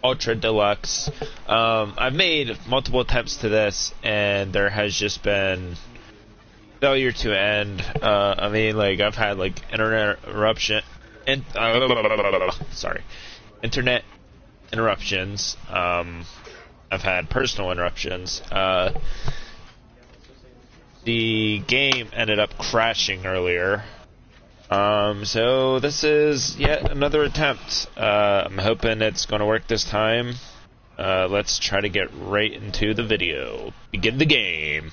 Ultra Deluxe. I've made multiple attempts to this, and there has just been failure to end. I mean, like, I've had, like, internet interruption, and, sorry, internet interruptions. I've had personal interruptions. The game ended up crashing earlier. So this is yet another attempt. I'm hoping it's going to work this time. Let's try to get right into the video. Begin the game.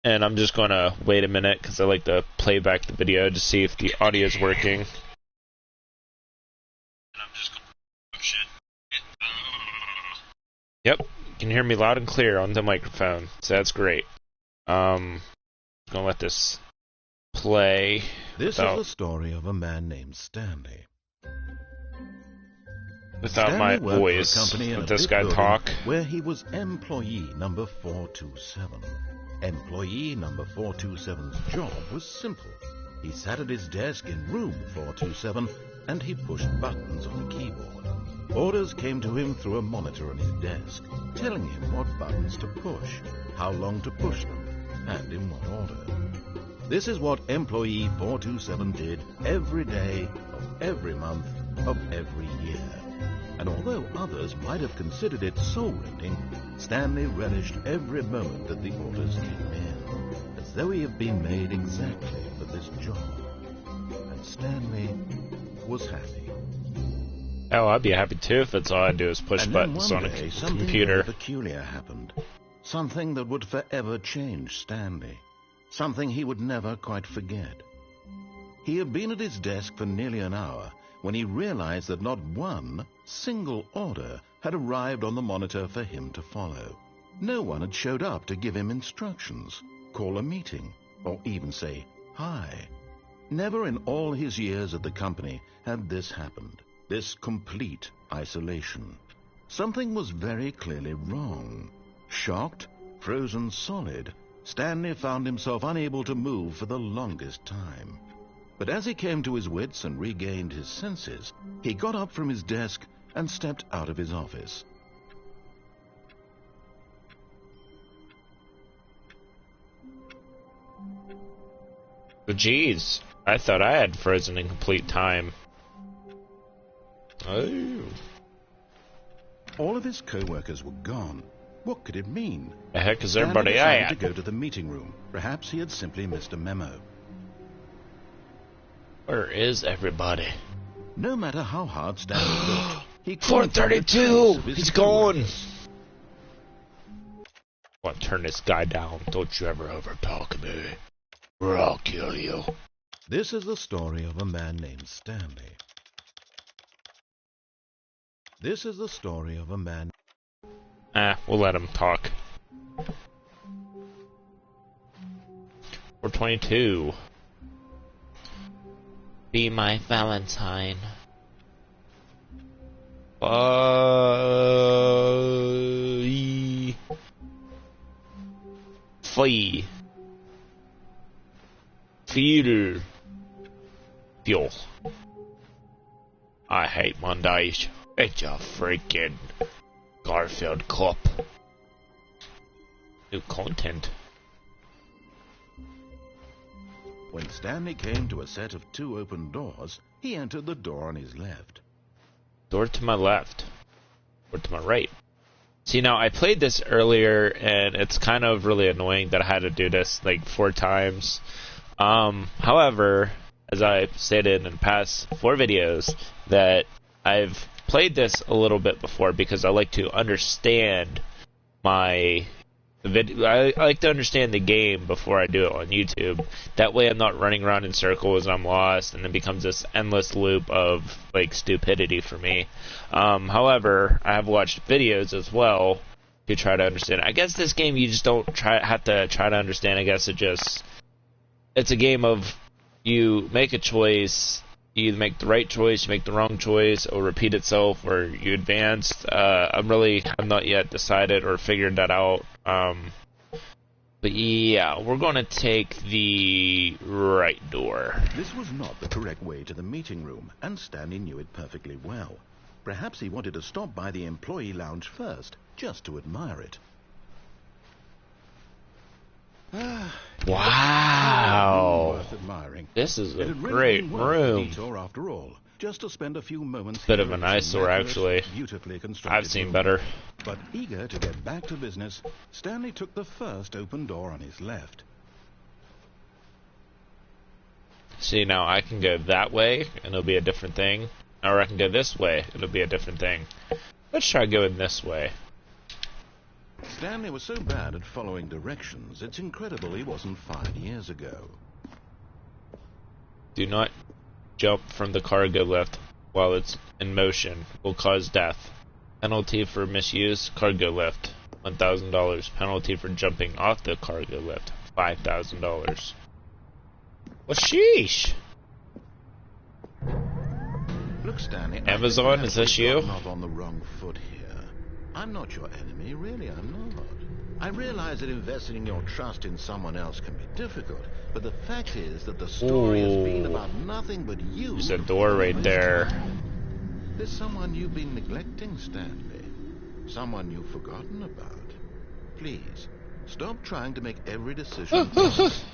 And I'm just going to wait a minute because I like to play back the video to see if the audio is working. And I'm just going Yep, you can hear me loud and clear on the microphone, so that's great. I'm going to let this play. This is the story of a man named Stanley. Without Stanley my voice, let this guy talk. Where he was employee number 427. Employee number 427's job was simple. He sat at his desk in room 427 and he pushed buttons on a keyboard. Orders came to him through a monitor on his desk, telling him what buttons to push, how long to push them, and in what order. This is what employee 427 did every day of every month of every year. And although others might have considered it soul-rending, Stanley relished every moment that the orders came in, as though he had been made exactly for this job. And Stanley was happy. Oh, I'd be happy too if it's all I do is push buttons on a computer. Something very peculiar happened. Something that would forever change Stanley. Something he would never quite forget. He had been at his desk for nearly an hour when he realized that not one single order had arrived on the monitor for him to follow. No one had showed up to give him instructions, call a meeting, or even say hi. Never in all his years at the company had this happened. This complete isolation. Something was very clearly wrong. Shocked, frozen solid, Stanley found himself unable to move for the longest time. But as he came to his wits and regained his senses, he got up from his desk and stepped out of his office. Jeez, I thought I had frozen in complete time. Oh. All of his co-workers were gone. What could it mean? The heck is Stanley everybody decided at? to go to the meeting room. Perhaps he had simply missed a memo. Where is everybody? No matter how hard Stanley looked, he couldn't 432! his He's gone! co-workers. I want to turn this guy down. Don't you ever overtalk me, or I'll kill you. This is the story of a man named Stanley. This is the story of a man... We'll let him talk. 422. Be my Valentine. Flee. Feel. I hate Mondays. It's a freaking Garfield cup. New content. When Stanley came to a set of 2 open doors, he entered the door on his left. Door to my left. Or to my right. See, now, I played this earlier, and it's kind of really annoying that I had to do this, like, 4 times. However, as I stated in the past 4 videos, that I've played this a little bit before because I like to understand I like to understand the game before I do it on YouTube. That way I'm not running around in circles and I'm lost and it becomes this endless loop of like stupidity for me. However, I have watched videos as well to try to understand. I guess this game you just don't have to try to understand. I guess it's a game of you make a choice, you either make the right choice, you make the wrong choice, or repeat itself, or you advance. I'm not yet decided or figured that out. But yeah, we're going to take the right door. This was not the correct way to the meeting room, and Stanley knew it perfectly well. Perhaps he wanted to stop by the employee lounge first, just to admire it. Wow. Worth admiring. This is a It had really great been worth the room. detour after all, just to spend a few moments. Bit of here an in this eyesore, immaculate, actually. beautifully constructed I've seen room. better. But eager to get back to business, Stanley took the first open door on his left. See, now I can go that way, and it'll be a different thing. Or I can go this way, it'll be a different thing. Let's try going this way. Stanley was so bad at following directions, it's incredible he wasn't 5 years ago. Do not jump from the cargo lift while it's in motion. Will cause death. Penalty for misuse, cargo lift, $1,000. Penalty for jumping off the cargo lift, $5,000. Well, sheesh. Look, Stanley, Amazon, is this you? Not on the wrong foot here. I'm not your enemy, really, I'm not. I realize that investing your trust in someone else can be difficult, but the fact is that the story has been about nothing but you. There's a door right there. There's someone you've been neglecting, Stanley. Someone you've forgotten about. Please, stop trying to make every decision.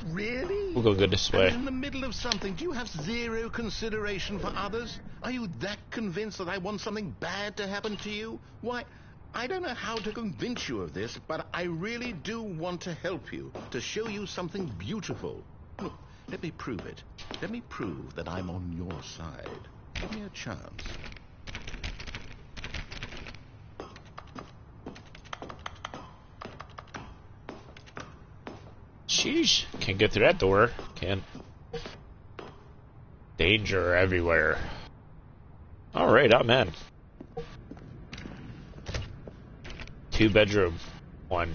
Really? We'll go this way. And in the middle of something, do you have zero consideration for others? Are you that convinced that I want something bad to happen to you? Why, I don't know how to convince you of this, but I really do want to help you, to show you something beautiful. Look, let me prove it. Let me prove that I'm on your side. Give me a chance. Sheesh. Can't get through that door. Can't. Danger everywhere. Alright, I'm in. 2-bedroom. 1.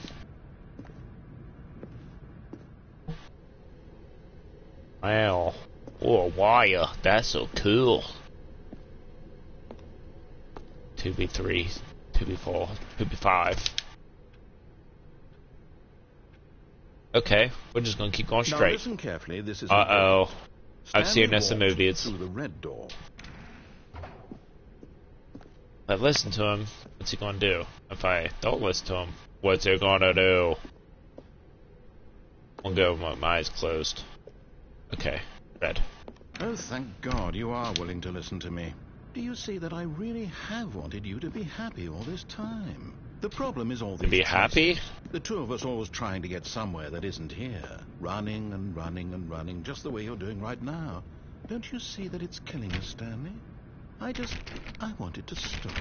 Wow. Oh, a wire. That's so cool. 2B3. 2B4. 2B5. Okay, we're just gonna keep going Now straight. listen carefully. This is. Uh-oh. I've Stanley seen this in walked movies. through the red door. If I listen to him, what's he gonna do? If I don't listen to him, what's he gonna do? I'll go with my eyes closed. Okay, red. Oh, thank God you are willing to listen to me. Do you see that I really have wanted you to be happy all this time? The problem is all these To be happy? choices. The two of us always trying to get somewhere that isn't here. Running and running and running, just the way you're doing right now. Don't you see that it's killing us, Stanley? I wanted to stop.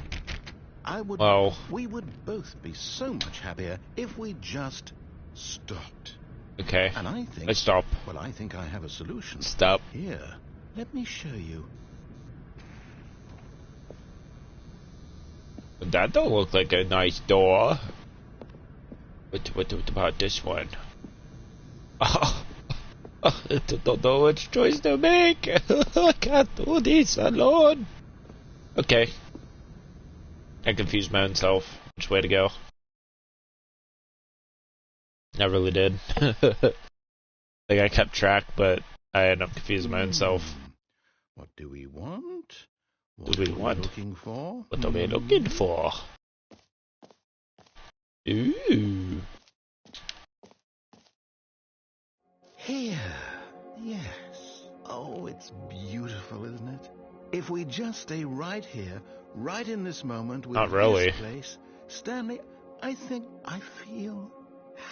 Well, we would both be so much happier if we just stopped. okay. And I think... Let's stop. Well, I think I have a solution. Stop. Here, let me show you. That don't look like a nice door. What about this one? Oh, I don't know which choice to make. I can't do this alone. Okay. I confused my own self. Which way to go? I really did. Like I kept track, but I ended up confusing my own self. What do we want? What do we want? Looking for? What are we looking for? Ooh. Here. Yes. Oh, it's beautiful, isn't it? If we just stay right here, right in this moment with Not really. this place, Stanley, I think I feel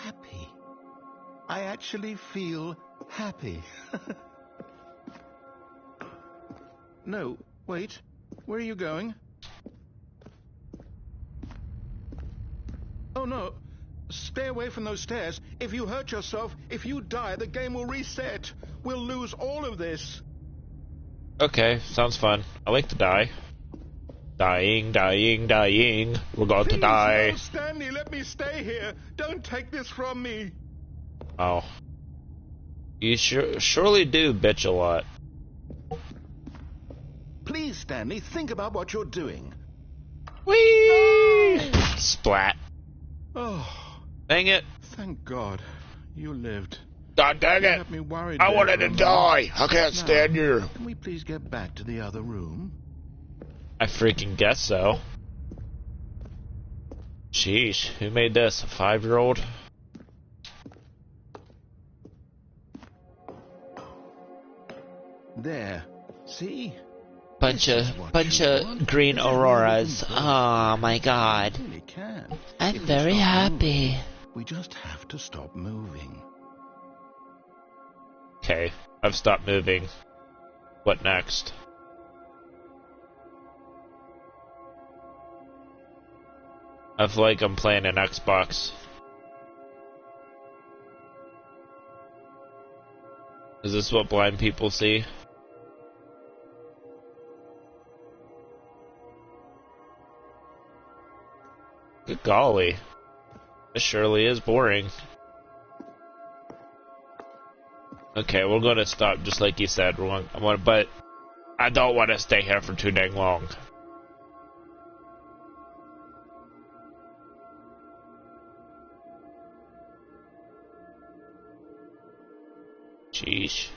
happy. I actually feel happy. No, wait. Where are you going? Oh, no. Stay away from those stairs. If you hurt yourself, if you die, the game will reset. We'll lose all of this. Okay, sounds fun. I like to die. Dying, dying, dying. We're going to die. No, Stanley, let me stay here. Don't take this from me. Oh. You surely do bitch a lot. Please, Stanley, think about what you're doing. Whee! Splat. Oh, Dang it. thank God. you lived. God dang You it! had me worried I there wanted for a to moment. die! I can't Now, stand you! Can we please get back to the other room? I freaking guess so. Sheesh, who made this? A 5-year-old? There. See? Bunch This is what of you want. green This is really auroras. important. Oh my god. We really can. I'm If we very stop happy. moving, we just have to stop moving. Okay, I've stopped moving. What next? I feel like I'm playing an Xbox. Is this what blind people see? Good golly. This surely is boring. Okay, we're gonna stop just like you said. But I don't want to stay here for too dang long. Sheesh.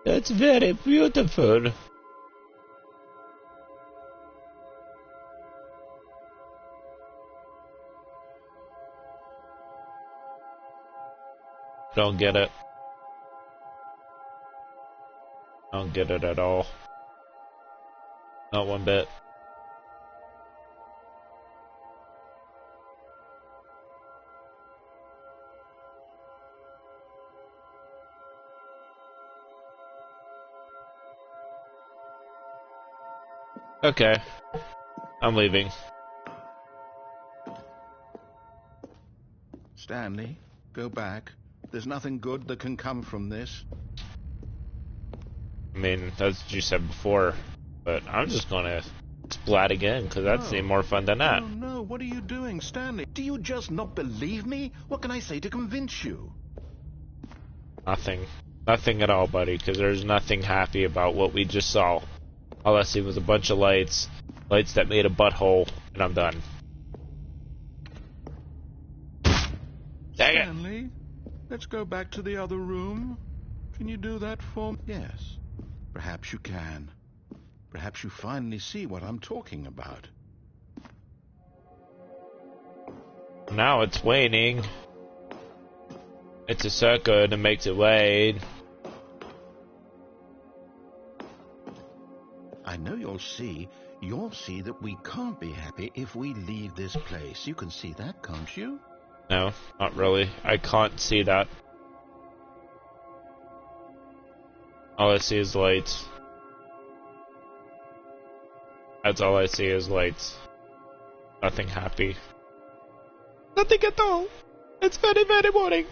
That's very beautiful. Don't get it. Don't get it at all. Not one bit. Okay. I'm leaving. Stanley, go back. There's nothing good that can come from this. I mean, that's what you said before. But I'm just gonna splat again, because that seemed more fun than that. Oh, no. What are you doing, Stanley? Do you just not believe me? What can I say to convince you? Nothing. Nothing at all, buddy, because there's nothing happy about what we just saw. All I see was a bunch of lights. Lights that made a butthole, and I'm done. Dang it! Stanley, let's go back to the other room. Can you do that for me? Yes. Perhaps you can. Perhaps you finally see what I'm talking about. Now it's waning. It's a circle that makes it wane. I know you'll see that we can't be happy if we leave this place. You can see that, can't you? No, not really. I can't see that. All I see is lights. That's all I see is lights. Nothing happy. Nothing at all. It's very, very boring.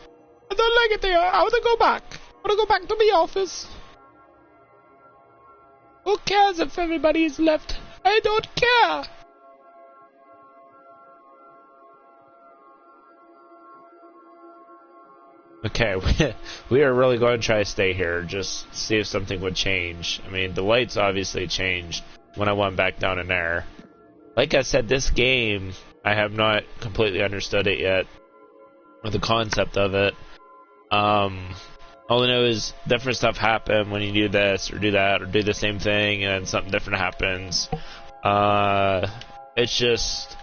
I don't like it here. I want to go back. I want to go back to my office. Who cares if everybody is left? I don't care. Okay, we are really going to try to stay here, just see if something would change. I mean, the lights obviously changed when I went back down in there. Like I said, this game, I have not completely understood it yet, or the concept of it. All I know is different stuff happen when you do this, or do that, or do the same thing, and then something different happens. It's just...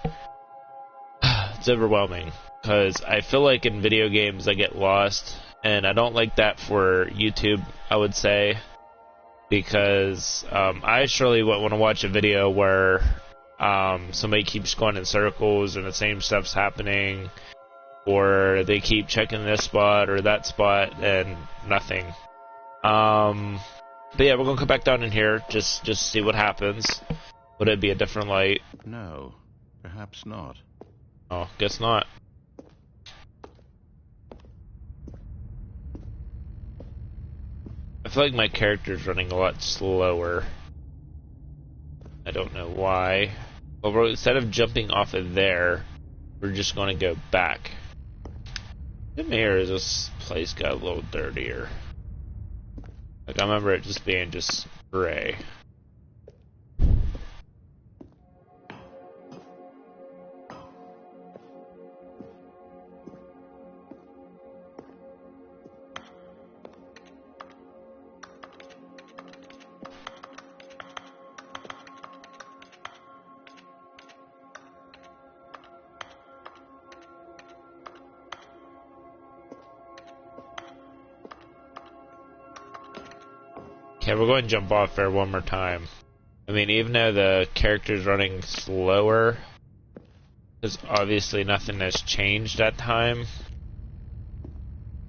it's overwhelming. Because I feel like in video games I get lost, and I don't like that for YouTube, I would say, because I surely want to watch a video where somebody keeps going in circles and the same stuff's happening, or they keep checking this spot or that spot and nothing. But yeah, we're gonna come back down in here, just see what happens. Would it be a different light? No, perhaps not. Oh, guess not. I feel like my character's running a lot slower. I don't know why. But instead of jumping off of there, we're just going to go back. The mayor is this place got a little dirtier. Like, I remember it just being just gray. Okay, we're going to jump off there one more time. I mean, even though the character's running slower, because obviously nothing has changed that time.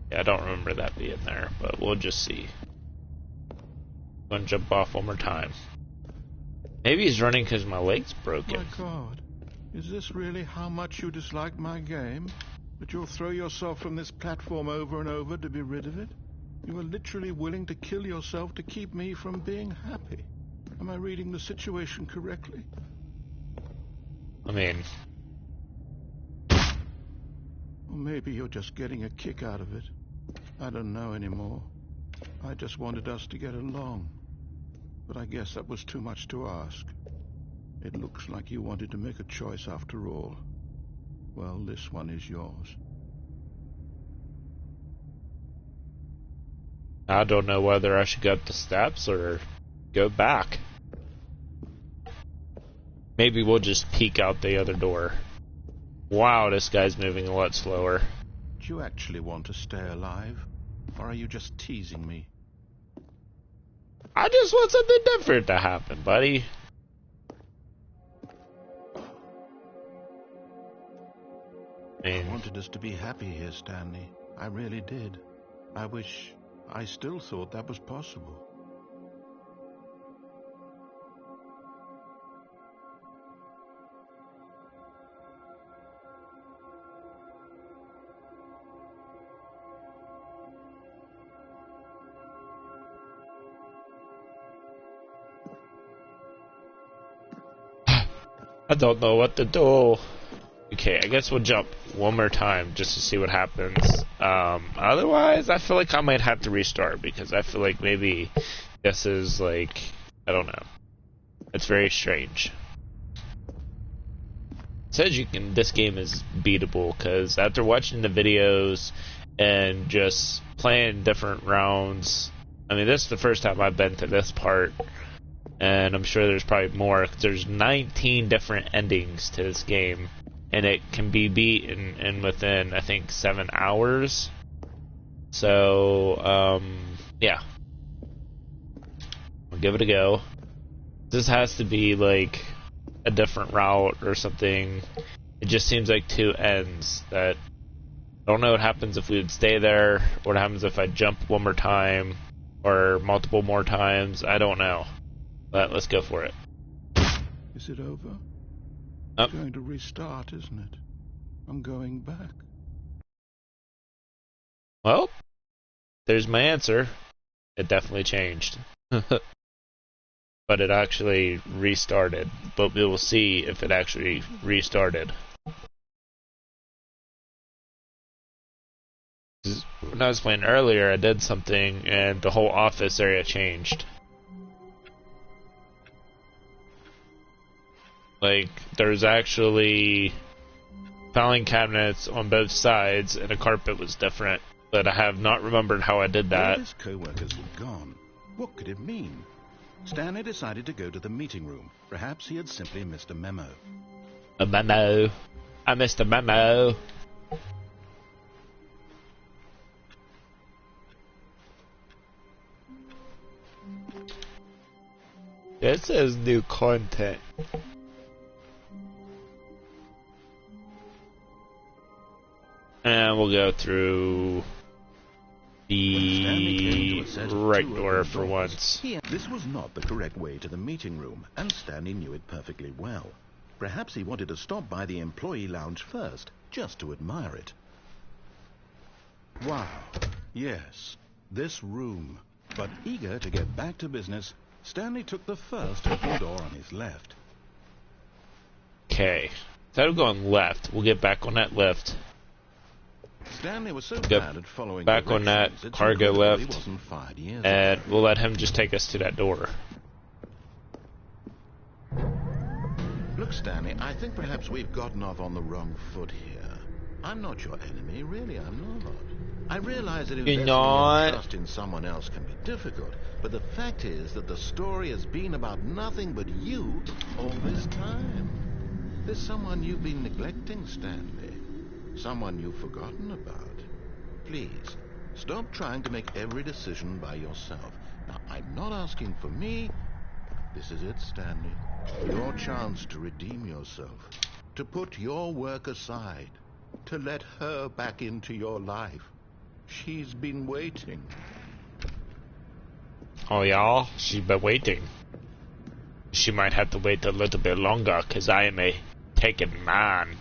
Yeah, I don't remember that being there, but we'll just see. I'm going to jump off one more time. Maybe he's running because my leg's broken. My God, is this really how much you dislike my game? That you'll throw yourself from this platform over and over to be rid of it? You are literally willing to kill yourself to keep me from being happy. Am I reading the situation correctly? I mean... Or maybe you're just getting a kick out of it. I don't know anymore. I just wanted us to get along. But I guess that was too much to ask. It looks like you wanted to make a choice after all. Well, this one is yours. I don't know whether I should go up the steps or go back. Maybe we'll just peek out the other door. Wow, this guy's moving a lot slower. Do you actually want to stay alive? Or are you just teasing me? I just want something different to happen, buddy. I wanted us to be happy here, Stanley. I really did. I wish I still thought that was possible. I don't know what to do. Okay, I guess we'll jump one more time just to see what happens. Otherwise, I feel like I might have to restart because I feel like maybe this is like, I don't know. It's very strange. It says you can. This game is beatable because after watching the videos and just playing different rounds, I mean, this is the first time I've been to this part. And I'm sure there's probably more. There's 19 different endings to this game, and it can be beaten in within, I think, 7 hours. So, yeah. I'll give it a go. This has to be, like, a different route or something. It just seems like two ends that... I don't know what happens if we would stay there, what happens if I jump one more time, or multiple more times. I don't know. But let's go for it. Is it over? Oh. It's going to restart, isn't it? I'm going back. Well, there's my answer. It definitely changed. But it actually restarted. But we will see if it actually restarted. When I was playing earlier, I did something and the whole office area changed. Like, there's actually filing cabinets on both sides, and the carpet was different. But I have not remembered how I did that. All his co-workers had gone. What could it mean? Stanley decided to go to the meeting room. Perhaps he had simply missed a memo. A memo. I missed a memo. It says new content. And we'll go through the right door for once. This was not the correct way to the meeting room, and Stanley knew it perfectly well. Perhaps he wanted to stop by the employee lounge first, just to admire it. Wow, yes, this room. But eager to get back to business, Stanley took the first open door on his left. Okay, instead of going left, we'll get back on that lift. Stanley was so bad at following back on that cargo lift, and we'll let him just take us to that door. Look, Stanley, I think perhaps we've gotten off on the wrong foot here. I'm not your enemy, really, I'm not. I realize that investing in trust in someone else can be difficult, but the fact is that the story has been about nothing but you all this time. There's someone you've been neglecting, Stanley. Someone you've forgotten about. Please, stop trying to make every decision by yourself. Now, I'm not asking for me. This is it, Stanley. Your chance to redeem yourself. To put your work aside. To let her back into your life. She's been waiting. Oh, y'all, she's been waiting. She might have to wait a little bit longer, because I am a taken man.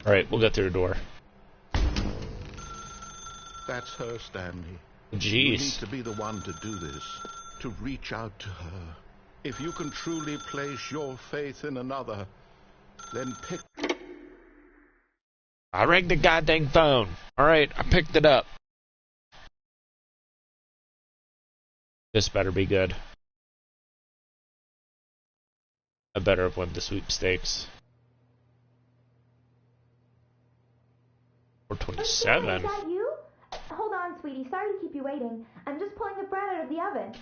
Alright, we'll get through the door. That's her, Stanley. Jeez. You need to be the one to do this. To reach out to her. If you can truly place your faith in another, then pick... I rang the goddamn phone. Alright, I picked it up. This better be good. I better have won the sweepstakes. 427? Hey, is that you? Hold on, sweetie. Sorry to keep you waiting. I'm just pulling the bread out of the oven.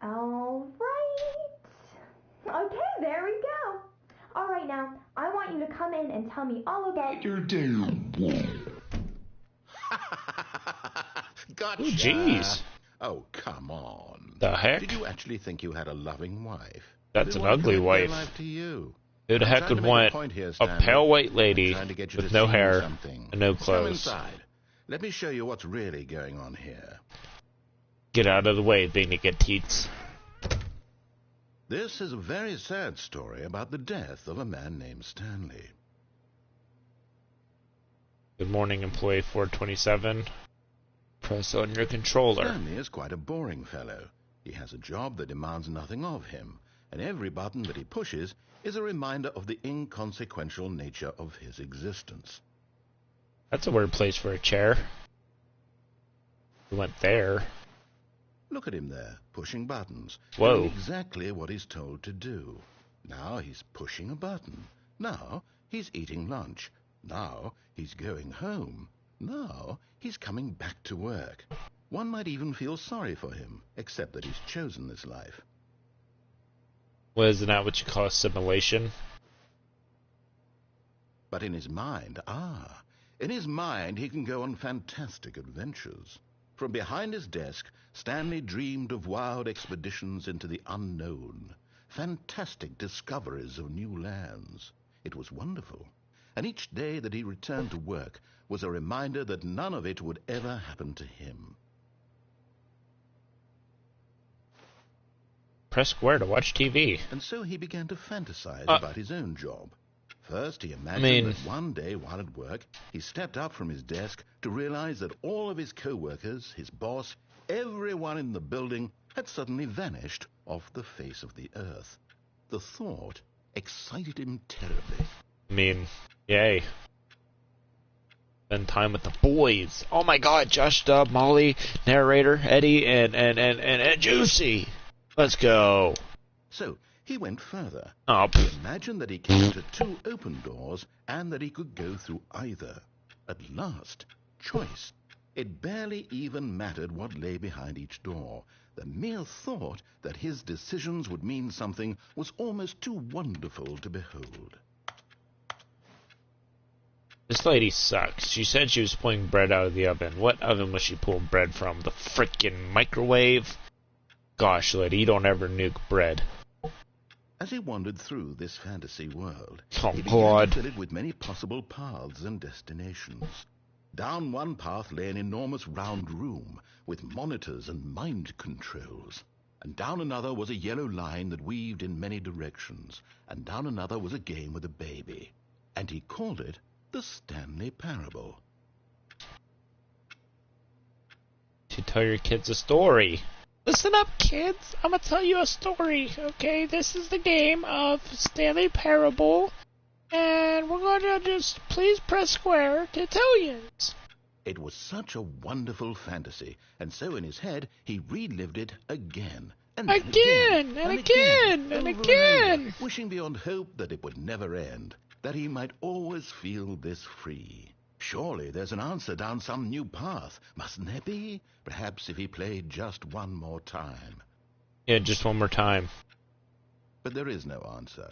All right. Okay, there we go. All right, now, I want you to come in and tell me all about your day. Gotcha. Oh, jeez. Oh, come on. The heck? Did you actually think you had a loving wife? That's an ugly wife. To you? Who the heck would want a pale white lady with no hair and no clothes? Come inside. Let me show you what's really going on here. Get out of the way, naked teats. This is a very sad story about the death of a man named Stanley. Good morning, employee 427. Press on your controller. Stanley is quite a boring fellow. He has a job that demands nothing of him, and every button that he pushes is a reminder of the inconsequential nature of his existence. That's a weird place for a chair. We went there. Look at him there, pushing buttons. Whoa. Doing exactly what he's told to do. Now he's pushing a button. Now he's eating lunch. Now he's going home. Now he's coming back to work. One might even feel sorry for him, except that he's chosen this life. Well, isn't that what you call assimilation? But in his mind, in his mind he can go on fantastic adventures. From behind his desk, Stanley dreamed of wild expeditions into the unknown, fantastic discoveries of new lands. It was wonderful, and each day that he returned to work was a reminder that none of it would ever happen to him. Press square to watch TV. And so he began to fantasize about his own job. First, he imagined that one day while at work, he stepped up from his desk to realize that all of his co-workers, his boss, everyone in the building had suddenly vanished off the face of the earth. The thought excited him terribly. Yay. Spend time with the boys. Oh my god, Josh, Dub, Molly, narrator, Eddie, and Juicy. Let's go. So, he went further. He imagined that he came to 2 open doors and that he could go through either. At last, choice. It barely even mattered what lay behind each door. The mere thought that his decisions would mean something was almost too wonderful to behold. This lady sucks. She said she was pulling bread out of the oven. What oven was she pulling bread from? The frickin' microwave? Gosh, lady, you don't ever nuke bread. As he wandered through this fantasy world, Oh, he began God. to fill it with many possible paths and destinations. Down one path lay an enormous round room with monitors and mind controls. And down another was a yellow line that weaved in many directions. And down another was a game with a baby. And he called it the Stanley Parable. To tell your kids a story. Listen up, kids. I'm gonna tell you a story, okay? This is the game of Stanley Parable, and we're gonna just please press square to tell you. It was such a wonderful fantasy, and so in his head he relived it again, and then Again, and again, and over again. over, wishing beyond hope that it would never end, that he might always feel this free. Surely there's an answer down some new path, mustn't there be? Perhaps if he played just one more time. Yeah, just one more time. But there is no answer.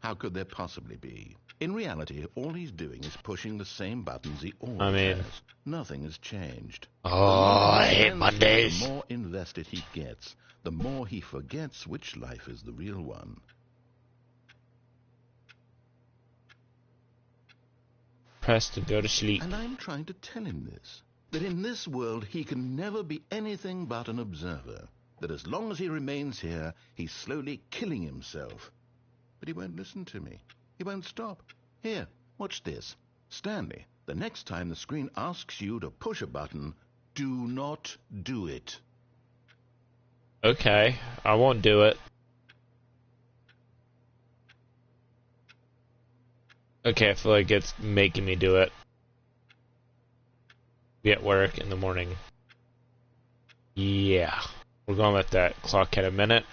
How could there possibly be? In reality, all he's doing is pushing the same buttons he always has. Nothing has changed. Oh, I hate Mondays. The more invested he gets, the more he forgets which life is the real one. Press to go to sleep. And I'm trying to tell him this, that in this world he can never be anything but an observer, that as long as he remains here, he's slowly killing himself. But he won't listen to me. He won't stop. Here, watch this. Stanley, the next time the screen asks you to push a button, do not do it. Okay, I won't do it. Okay, I feel like it's making me do it. Be at work in the morning. Yeah. We're gonna let that clock hit a minute.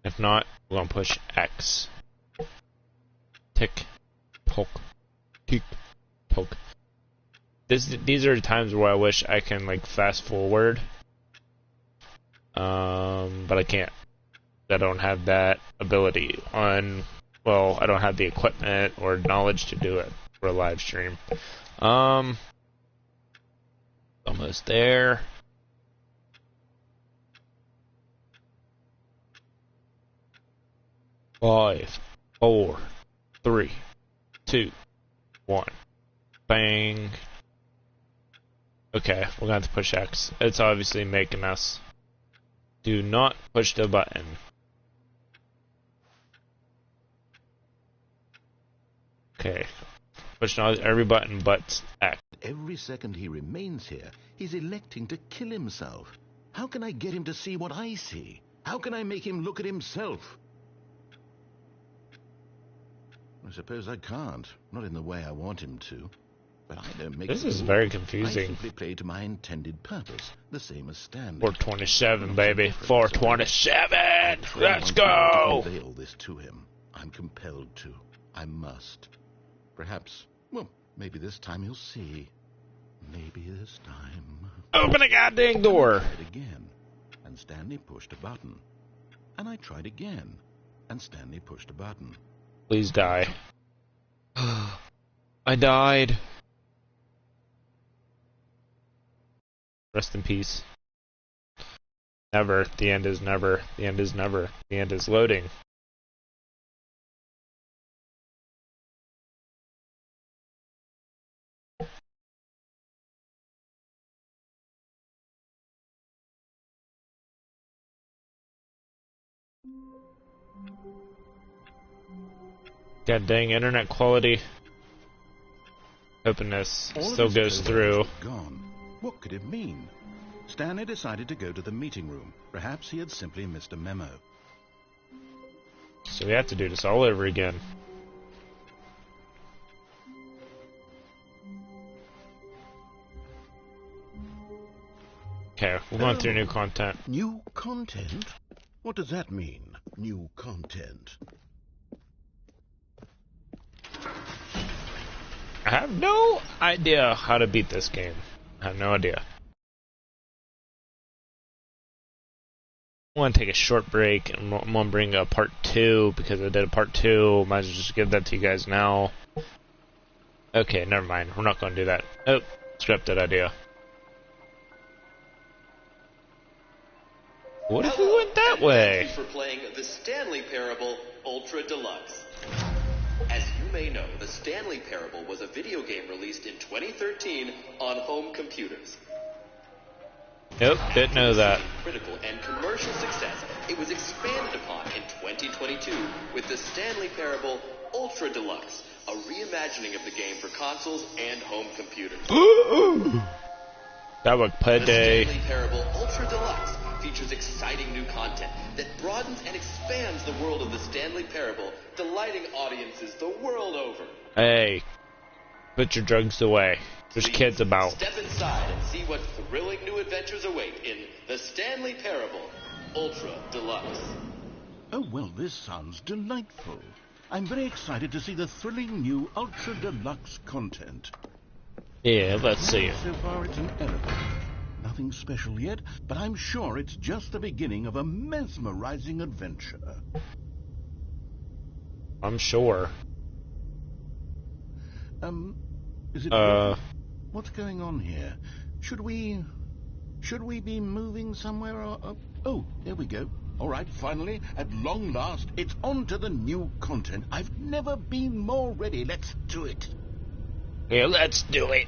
If not, we're gonna push X. Tick, poke, tick, poke. These are times where I wish I can like fast forward, but I can't. I don't have that ability on. Well, I don't have the equipment or knowledge to do it for a live stream. Almost there. Five, 4, 3, 2, 1. Bang. Okay, we're gonna have to push X. It's obviously making us. Do not push the button. Okay. Pushing every button but X. Every second he remains here, he's electing to kill himself. How can I get him to see what I see? How can I make him look at himself? I suppose I can't. Not in the way I want him to. But I don't make This it is move. very I confusing. simply play to my intended purpose, the same as Stanley. 427, baby. 427! Let's go! I convey all this to him. I'm compelled to. I must. Perhaps, well, maybe this time he'll see. Maybe this time. Open the goddamn door! I tried again, and Stanley pushed a button. And I tried again, and Stanley pushed a button. Please die. I died. Rest in peace. Never. The end is never. The end is never. The end is loading. God dang internet quality. Hoping this All of still his goes co-workers through. were gone. What could it mean? Stanley decided to go to the meeting room. Perhaps he had simply missed a memo. So we have to do this all over again. Okay, we're going through new content. New content? What does that mean, new content? I have no idea how to beat this game. I have no idea. I want to take a short break, and I'm going to bring a part 2, because I did a part 2. Might as well just give that to you guys now. Okay, never mind. We're not going to do that. Oh, scrap that idea. What if we went that way? Thank you for playing the Stanley Parable Ultra Deluxe. As you may know, the Stanley Parable was a video game released in 2013 on home computers. Nope, didn't know that. Critical and commercial success, it was expanded upon in 2022 with the Stanley Parable Ultra Deluxe, a reimagining of the game for consoles and home computers. That would pay The day. Stanley Parable Ultra Deluxe features exciting new content that broadens and expands the world of the Stanley Parable, delighting audiences the world over. Hey, put your drugs away. There's Please kids about. Step inside and see what thrilling new adventures await in the Stanley Parable Ultra Deluxe. Oh, well, this sounds delightful. I'm very excited to see the thrilling new Ultra Deluxe content. Yeah, let's see it. So far, it's an elevator. Nothing special yet, but I'm sure it's just the beginning of a mesmerizing adventure. I'm sure. Is it ready? What's going on here? Should we be moving somewhere or... Oh, there we go. All right, finally, at long last, it's on to the new content. I've never been more ready. Let's do it. Yeah, let's do it.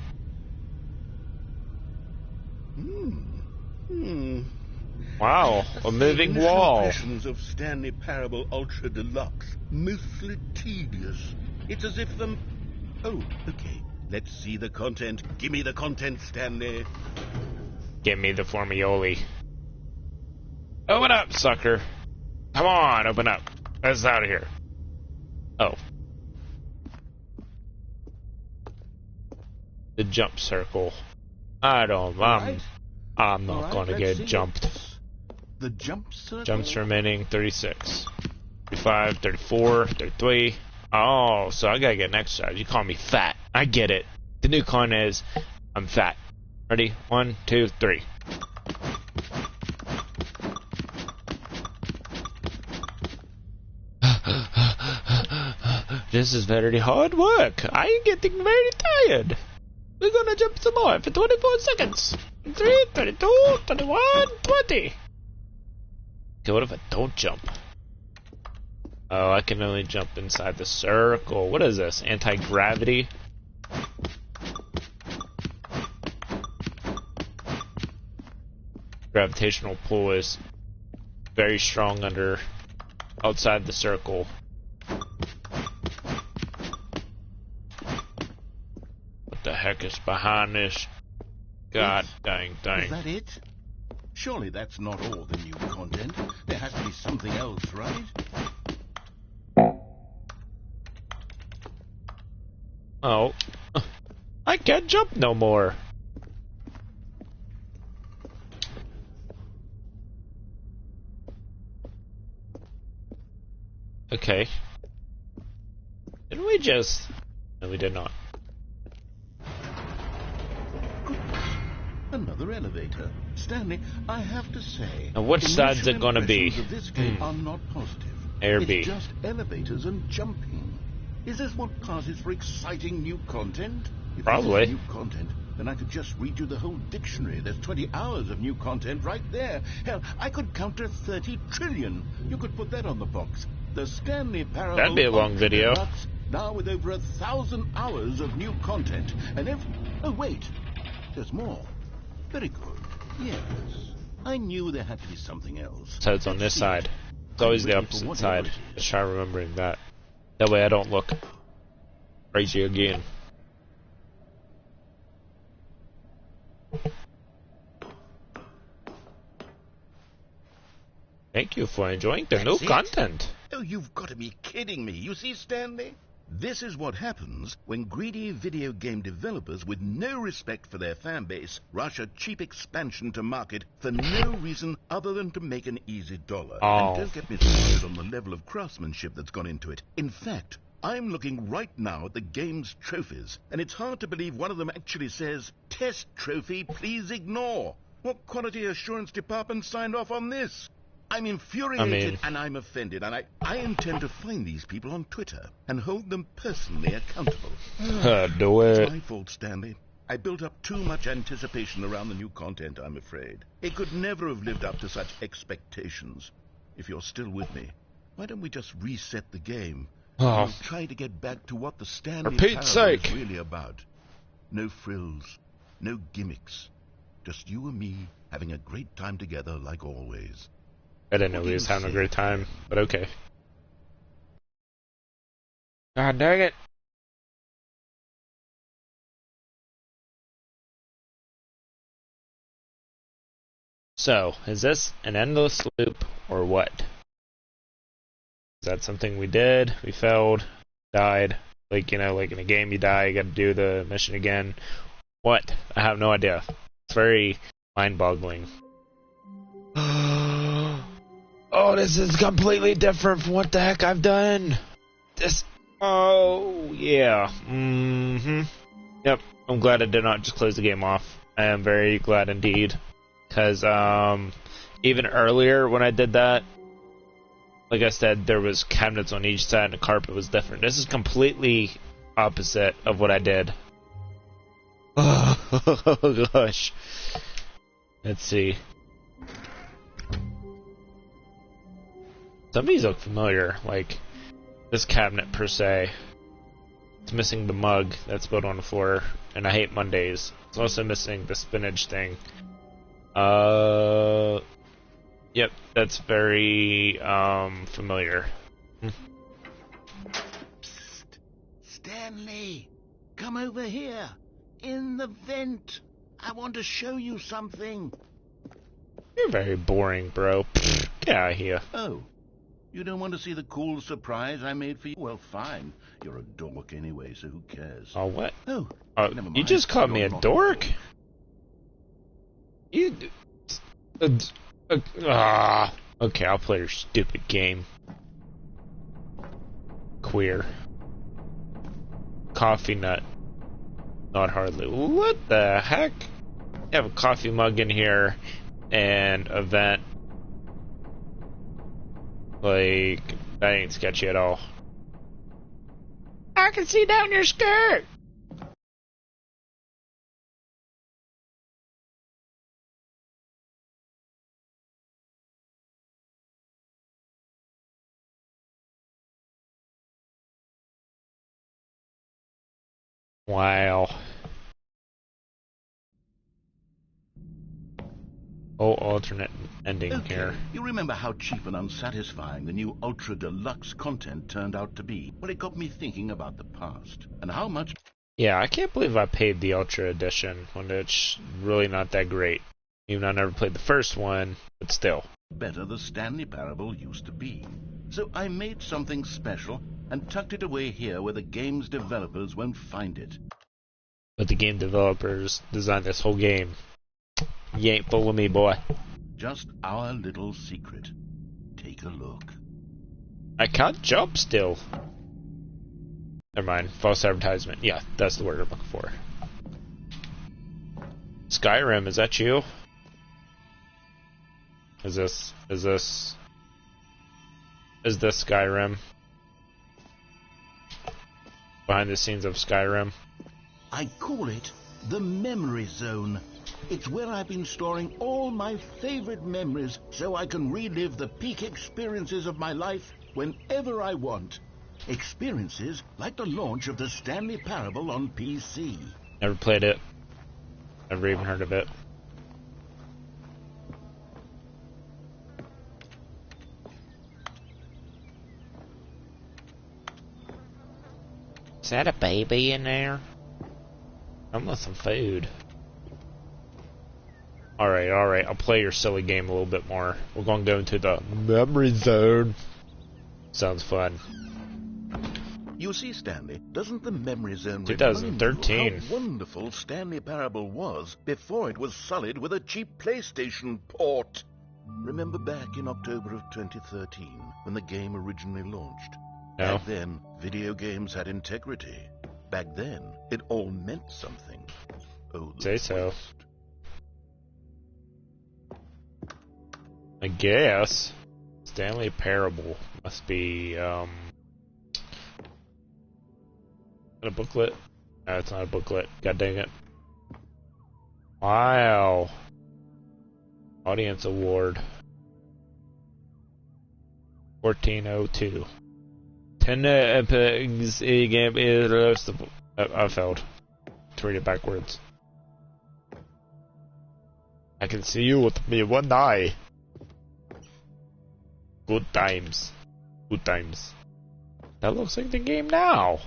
Wow, a moving wall. Impressions of Stanley Parable Ultra Deluxe. Mostly tedious. It's as if them... Oh, okay. Let's see the content. Give me the content, Stanley. Give me the formioli. Open up, sucker. Come on, open up. Let's out of here. Oh. The jump circle. I'm not gonna get jumped. The jump circle? Jumps remaining 36. 35, 34, 33. Oh, so I gotta get an exercise. You call me fat. I get it. The new con is I'm fat. Ready? 1, 2, 3. This is very hard work. I'm getting very tired. We're gonna jump some more for 24 seconds. 3, 32, 21, 20. Okay, what if I don't jump? Oh, I can only jump inside the circle. What is this? Anti-gravity? Gravitational pull is very strong outside the circle. What the heck is behind this? God dang. Is that it? Surely that's not all the new content. There has to be something else, right? Oh. I can't jump no more. Okay. Didn't we just... No, we did not. Another elevator. Stanley, I have to say... Now, which side's it gonna be? Of this game are not positive. A or B? It's just elevators and jumping. Is this what passes for exciting new content? If Probably. this is new content, then I could just read you the whole dictionary. There's 20 hours of new content right there. Hell, I could count to 30 trillion. You could put that on the box. The Stanley Parable... That'd be a long video. Deluxe, now with over 1,000 hours of new content. And if... Oh, wait. There's more. Very good. Yes. I knew there had to be something else. So it's on this side. It's always the opposite side. Just try remembering that. That way I don't look crazy again. Thank you for enjoying the new content. Oh, you've got to be kidding me. You see, Stanley? This is what happens when greedy video game developers with no respect for their fan base rush a cheap expansion to market for no reason other than to make an easy dollar. Oh. And don't get me started on the level of craftsmanship that's gone into it. In fact, I'm looking right now at the game's trophies, and it's hard to believe one of them actually says, "Test trophy, please ignore." What quality assurance department signed off on this? I'm infuriated and I'm offended, and I intend to find these people on Twitter and hold them personally accountable. Do it. It's my fault, Stanley. I built up too much anticipation around the new content, I'm afraid. It could never have lived up to such expectations. If you're still with me, why don't we just reset the game? Oh. We'll try to get back to what the Stanley For Pete's Parable sake. is really about. No frills, no gimmicks. Just you and me having a great time together like always. I didn't know he was having a great time, but okay. God dang it. So, is this an endless loop, or what? Is that something we did? We failed? Died? Like, you know, like in a game you die, you gotta do the mission again. What? I have no idea. It's very mind-boggling. Oh, this is completely different from what the heck I've done. This... Oh, yeah. Yep, I'm glad I did not just close the game off. I am very glad indeed. Because, even earlier when I did that, like I said, there was cabinets on each side and the carpet was different. This is completely opposite of what I did. Oh gosh. Let's see. Some of these look familiar, like this cabinet per se. It's missing the mug that's built on the floor, and I hate Mondays. It's also missing the spinach thing. Yep, that's very familiar. Psst. Stanley, come over here. In the vent. I want to show you something. You're very boring, bro. Pfft, get out of here. Oh, you don't want to see the cool surprise I made for you? Well, fine. You're a dork anyway, so who cares? Oh, what? Oh, Oh, never mind. you just called me a You're not dork? You... Okay, I'll play your stupid game. Queer. Coffee nut. Not hardly. What the heck? You have a coffee mug in here and a vent. Like, that ain't sketchy at all. I can see down your skirt! Wow. Oh, alternate ending here. You remember how cheap and unsatisfying the new Ultra Deluxe content turned out to be? Well, it got me thinking about the past and how much Yeah, I can't believe I paid the Ultra Edition when it's really not that great. Even though I never played the first one, but still. better the Stanley Parable used to be. So I made something special and tucked it away here where the game's developers won't find it. But the game developers designed this whole game. You ain't fooling me, boy. Just our little secret. Take a look. I can't jump still. Never mind. False advertisement. Yeah, that's the word I'm looking for. Skyrim, is that you? Is this Skyrim? Behind the scenes of Skyrim? I call it the Memory Zone. It's where I've been storing all my favorite memories so I can relive the peak experiences of my life whenever I want. Experiences like the launch of the Stanley Parable on PC. Never played it. Never even heard of it. Is that a baby in there? I'm with some food. Alright, I'll play your silly game a little bit more. We're gonna go into the memory zone. Sounds fun. You see, Stanley, doesn't the Memory Zone 2013. remind you how wonderful Stanley Parable was before it was sullied with a cheap PlayStation port? Remember back in October of 2013 when the game originally launched? No. Back then, video games had integrity. Back then, it all meant something. Oh, the Say so. waste. I guess. Stanley Parable must be, a booklet? No, it's not a booklet. God dang it. Wow. Audience Award. 1402. 10 epics game is I failed to read it backwards. I can see you with me one eye. Good times. Good times. That looks like the game now.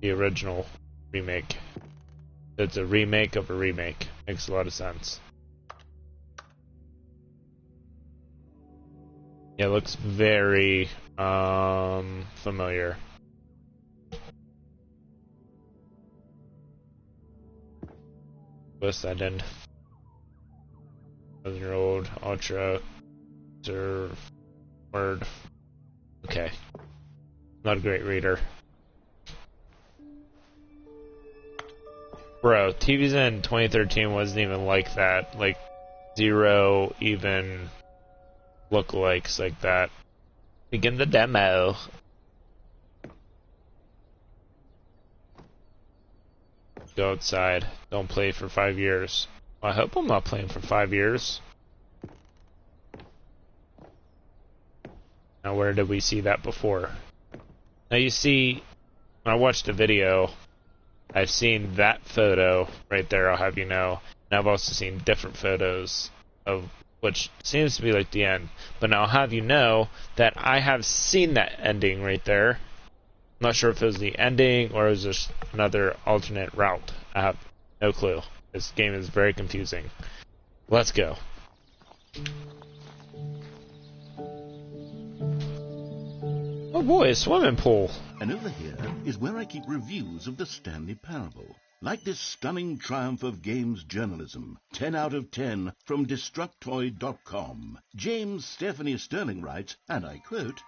The original remake. It's a remake of a remake. Makes a lot of sense. Yeah, it looks very familiar. What's that end? 7-year-old Ultra word. Okay. Not a great reader. Bro, TVs in 2013 wasn't even like that. Like, zero even lookalikes like that. Begin the demo. Go outside. Don't play for 5 years. Well, I hope I'm not playing for 5 years. Now, where did we see that before? Now, you see, when I watched a video, I've seen that photo right there, I'll have you know. And I've also seen different photos of which seems to be like the end. But now I'll have you know that I have seen that ending right there. I'm not sure if it was the ending or it was just another alternate route. I have no clue. This game is very confusing. Let's go. Oh boy, a swimming pool. And over here is where I keep reviews of the Stanley Parable. Like this stunning triumph of games journalism, 10 out of 10 from Destructoid.com. James Stephanie Sterling writes, and I quote,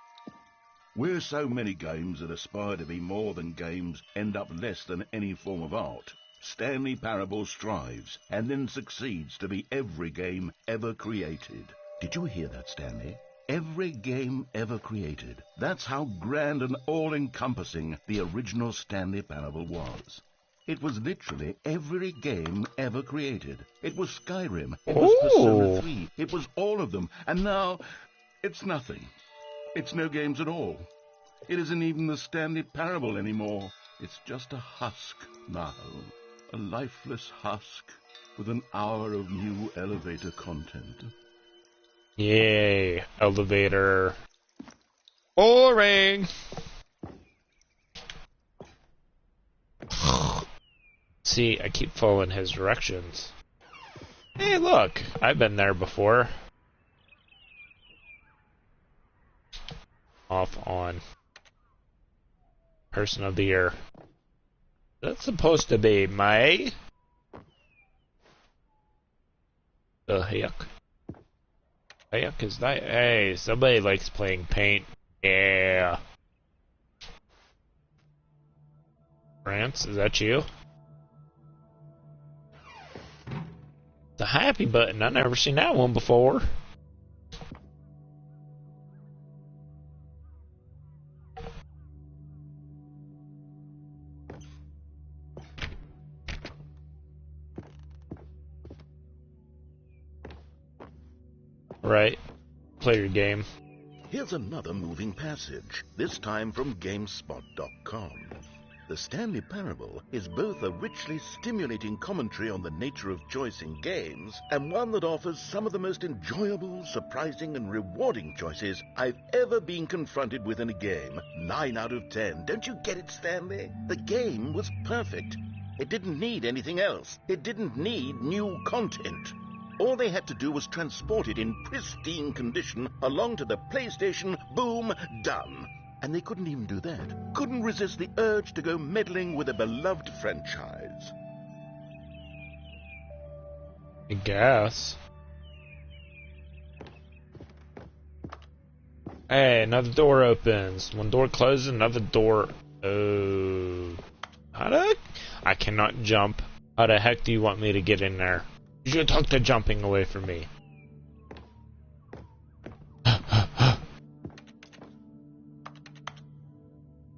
"Where so many games that aspire to be more than games end up less than any form of art, Stanley Parable strives and then succeeds to be every game ever created." Did you hear that, Stanley? Every game ever created. That's how grand and all-encompassing the original Stanley Parable was. It was literally every game ever created. It was Skyrim. It was Persona 3. It was all of them. And now, it's nothing. It's no games at all. It isn't even the Stanley Parable anymore. It's just a husk now. A lifeless husk with an hour of new elevator content. Yay, elevator. Boring! See, I keep following his directions. Hey, look! I've been there before. Off on. Person of the year. That's supposed to be May? The heck? Heck is that? Hey, somebody likes playing paint. Yeah. France, is that you? The happy button. I've never seen that one before. Right. Play your game. Here's another moving passage, this time from GameSpot.com. The Stanley Parable is both a richly stimulating commentary on the nature of choice in games and one that offers some of the most enjoyable, surprising, and rewarding choices I've ever been confronted with in a game. 9 out of 10. Don't you get it, Stanley? The game was perfect. It didn't need anything else. It didn't need new content. All they had to do was transport it in pristine condition along to the PlayStation. Boom, done. And they couldn't even do that. Couldn't resist the urge to go meddling with a beloved franchise. I guess. Hey, another door opens. One door closes, another door. Oh. How the heck? I cannot jump. How the heck do you want me to get in there? You should talk the jumping away from me.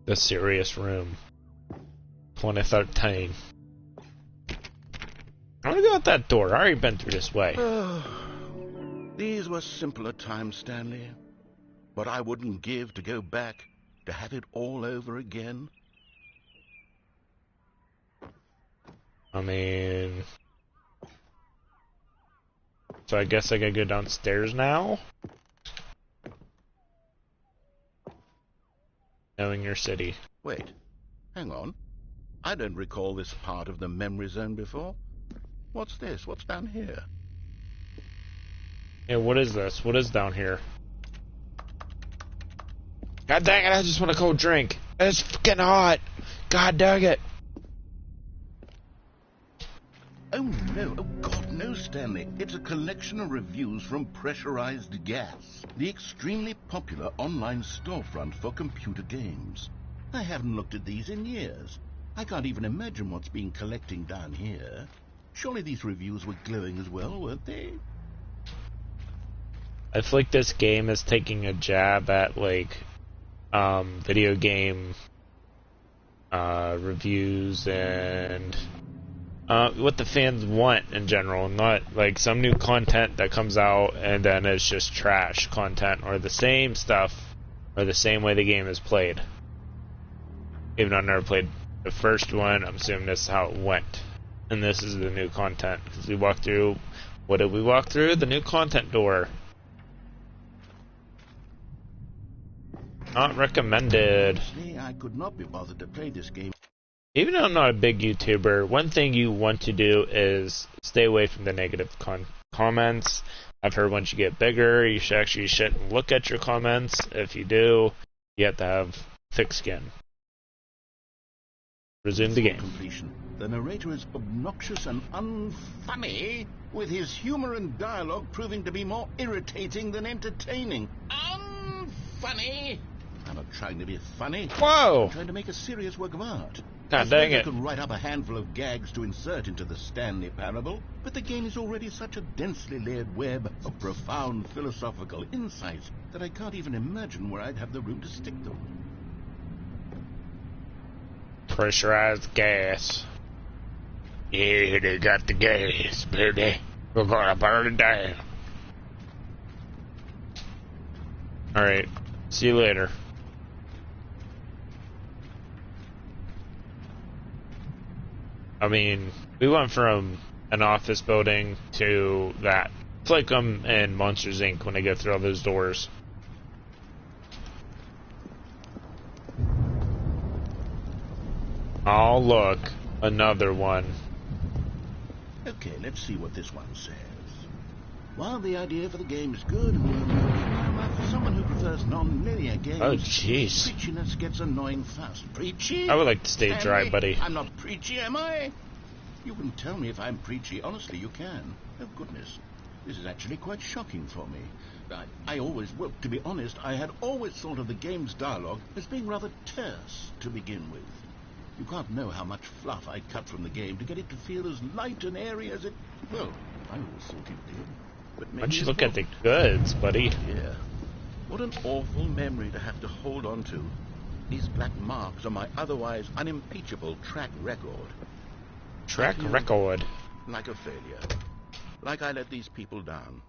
The serious room. 2013. I'm gonna go out that door. I already been through this way. These were simpler times, Stanley. But I wouldn't give to go back to have it all over again. I mean... So I guess I gotta go downstairs now? Knowing your city. Wait, hang on. I don't recall this part of the memory zone before. What's this? What's down here? Yeah, what is this? What is down here? God dang it, I just want a cold drink. It's fucking hot. God dang it. Oh no, oh God, no, Stanley. It's a collection of reviews from Pressurized Gas, the extremely popular online storefront for computer games. I haven't looked at these in years. I can't even imagine what's been collecting down here. Surely these reviews were glowing as well, weren't they? I feel like this game is taking a jab at like video game reviews and what the fans want in general, not like some new content that comes out and then it's just trash content or the same stuff or the same way the game is played. Even though I've never played the first one, I'm assuming this is how it went. And this is the new content. Because we walked through, what did we walk through? The new content door. Not recommended. I could not be bothered to play this game. Even though I'm not a big YouTuber, one thing you want to do is stay away from the negative comments. I've heard once you get bigger, you should actually shouldn't look at your comments. If you do, you have to have thick skin. Resume the game. Completion. The narrator is obnoxious and unfunny, with his humor and dialogue proving to be more irritating than entertaining. Unfunny! I'm not trying to be funny. Whoa! I'm trying to make a serious work of art. God dang it. I could write up a handful of gags to insert into the Stanley parable, but the game is already such a densely layered web of profound philosophical insights that I can't even imagine where I'd have the room to stick them. Pressurized gas. Yeah, they got the gas, baby. We're gonna burn it down. Alright, see you later. I mean, we went from an office building to that. It's like I'm in Monsters Inc. when I go through all those doors. Oh, look. Another one. Okay, let's see what this one says. While the idea for the game is good, for someone who prefers non-linear games, Oh, jeez. preachiness gets annoying fast. Preachy? I would like to stay dry, Stanley, buddy. I'm not preachy, am I? You can tell me if I'm preachy. Honestly, you can. Oh, goodness. This is actually quite shocking for me. Well, to be honest, I had always thought of the game's dialogue as being rather terse to begin with. You can't know how much fluff I cut from the game to get it to feel as light and airy as it... Well, I always thought it did. But Why maybe don't you it's look not. at the goods, buddy? Yeah. What an awful memory to have to hold on to. These black marks are my otherwise unimpeachable track record. Track I feel record. like a failure. Like I let these people down.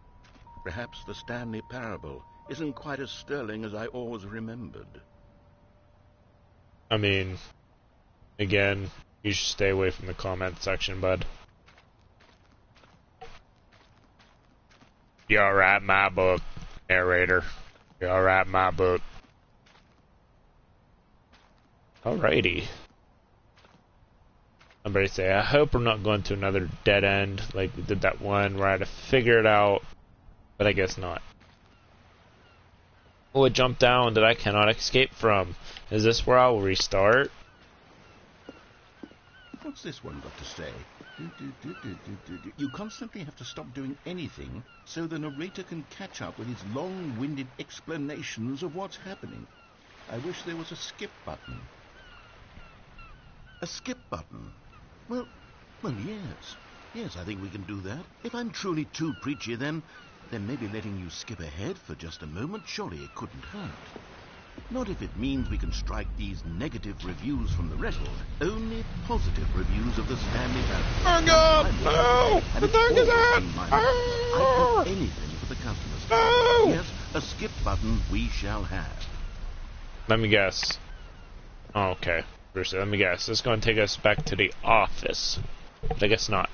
Perhaps the Stanley parable isn't quite as sterling as I always remembered. I mean, again, you should stay away from the comment section, bud. You alright, my book, narrator. You alright, my book. Alrighty. Somebody say, I hope we're not going to another dead end like we did that one where I had to figure it out, but I guess not. Oh, it jumped down that I cannot escape from. Is this where I'll restart? What's this one got to say? You constantly have to stop doing anything so the narrator can catch up with his long-winded explanations of what's happening. I wish there was a skip button. A skip button? Well, yes. Yes, I think we can do that. If I'm truly too preachy, then maybe letting you skip ahead for just a moment, surely it couldn't hurt. Not if it means we can strike these negative reviews from the record. Only positive reviews of the Stanley parable. Oh God! No! And The it's dog is always out! been my Oh! I'd do anything for the customers. No! Yes, a skip button we shall have. Let me guess. Oh, okay. Bruce, let me guess. This is going to take us back to the office. But I guess not.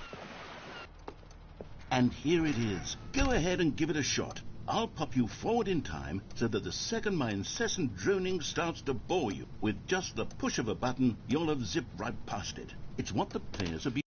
And here it is. Go ahead and give it a shot. I'll pop you forward in time so that the second my incessant droning starts to bore you, with just the push of a button, you'll have zipped right past it. It's what the players have been...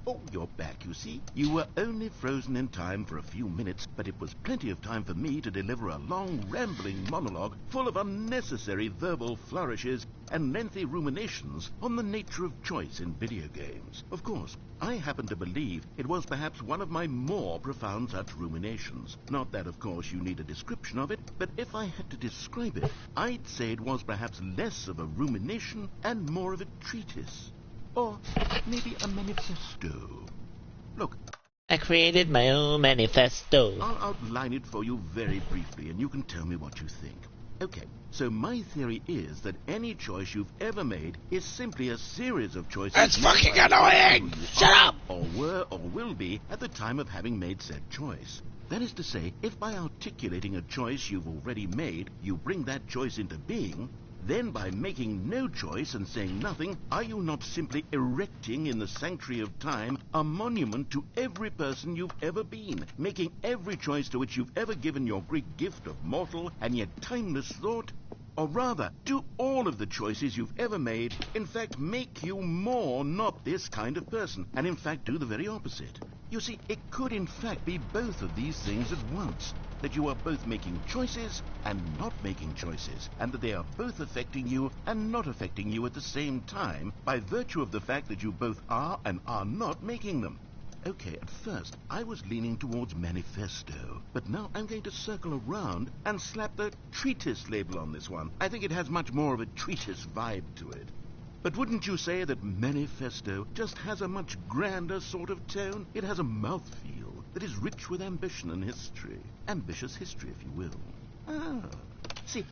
Oh, you're back, you see. You were only frozen in time for a few minutes, but it was plenty of time for me to deliver a long, rambling monologue full of unnecessary verbal flourishes and lengthy ruminations on the nature of choice in video games. Of course, I happen to believe it was perhaps one of my more profound such ruminations. Not that, of course, you need a description of it, but if I had to describe it, I'd say it was perhaps less of a rumination and more of a treatise. Or maybe a manifesto. Look. I created my own manifesto. I'll outline it for you very briefly, and you can tell me what you think. Okay, so my theory is that any choice you've ever made is simply a series of choices... That's fucking annoying! Shut up! Or were or will be at the time of having made said choice. That is to say, if by articulating a choice you've already made, you bring that choice into being, then by making no choice and saying nothing, are you not simply erecting in the sanctuary of time a monument to every person you've ever been, making every choice to which you've ever given your great gift of mortal and yet timeless thought? Or rather, do all of the choices you've ever made, in fact, make you more not this kind of person, and in fact do the very opposite? You see, it could in fact be both of these things at once, that you are both making choices and not making choices, and that they are both affecting you and not affecting you at the same time by virtue of the fact that you both are and are not making them. Okay, at first, I was leaning towards manifesto, but now I'm going to circle around and slap the treatise label on this one. I think it has much more of a treatise vibe to it. But wouldn't you say that manifesto just has a much grander sort of tone? It has a mouthfeel that is rich with ambition and history. Ambitious history, if you will. Ah, see...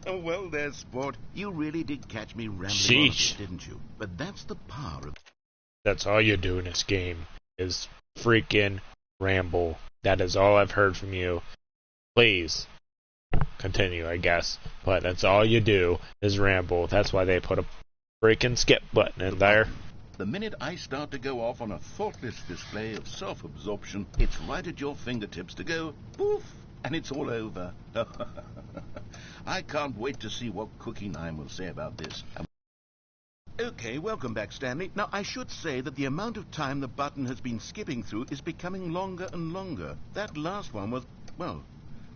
Well, there's sport. You really did catch me rambling on a bit, didn't you? But that's the power of... That's all you do in this game, is freaking ramble. That is all I've heard from you. Please, continue, I guess. But that's all you do, is ramble. That's why they put a freaking skip button in there. The minute I start to go off on a thoughtless display of self-absorption, it's right at your fingertips to go, poof, and it's all over. I can't wait to see what Cookie 9 will say about this. Okay, welcome back, Stanley. Now, I should say that the amount of time the button has been skipping through is becoming longer and longer. That last one was, well,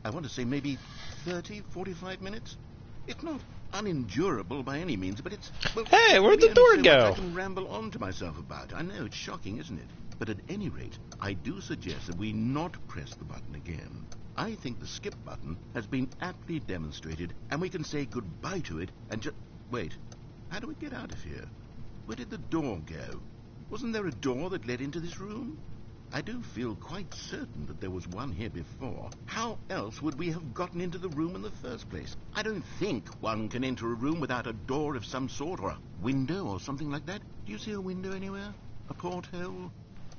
I want to say maybe 30, 45 minutes? It's not unendurable by any means, but it's... Well, hey, where'd the door go? I can ramble on to myself about. I know, it's shocking, isn't it? But at any rate, I do suggest that we not press the button again. I think the skip button has been aptly demonstrated, and we can say goodbye to it and just... Wait. How do we get out of here? Where did the door go? Wasn't there a door that led into this room? I do feel quite certain that there was one here before. How else would we have gotten into the room in the first place? I don't think one can enter a room without a door of some sort, or a window, or something like that. Do you see a window anywhere? A porthole?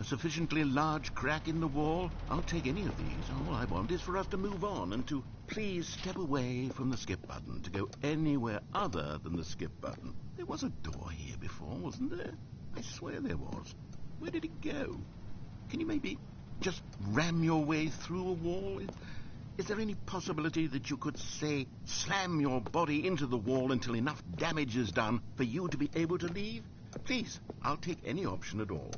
A sufficiently large crack in the wall? I'll take any of these. All I want is for us to move on and to please step away from the skip button, to go anywhere other than the skip button. There was a door here before, wasn't there? I swear there was. Where did it go? Can you maybe just ram your way through a wall? Is there any possibility that you could, say, slam your body into the wall until enough damage is done for you to be able to leave? Please, I'll take any option at all.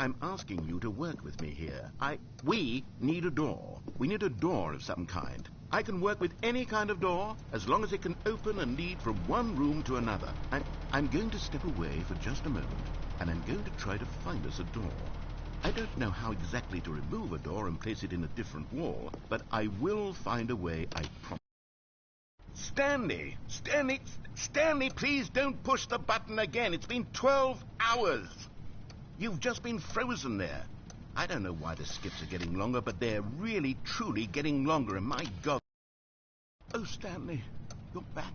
I'm asking you to work with me here. We need a door. We need a door of some kind. I can work with any kind of door, as long as it can open and lead from one room to another. I'm going to step away for just a moment, and I'm going to try to find us a door. I don't know how exactly to remove a door and place it in a different wall, but I will find a way, I promise. Stanley! Stanley, please don't push the button again. It's been 12 hours. You've just been frozen there. I don't know why the skips are getting longer, but they're really, truly getting longer, and my God... Oh, Stanley, you're back.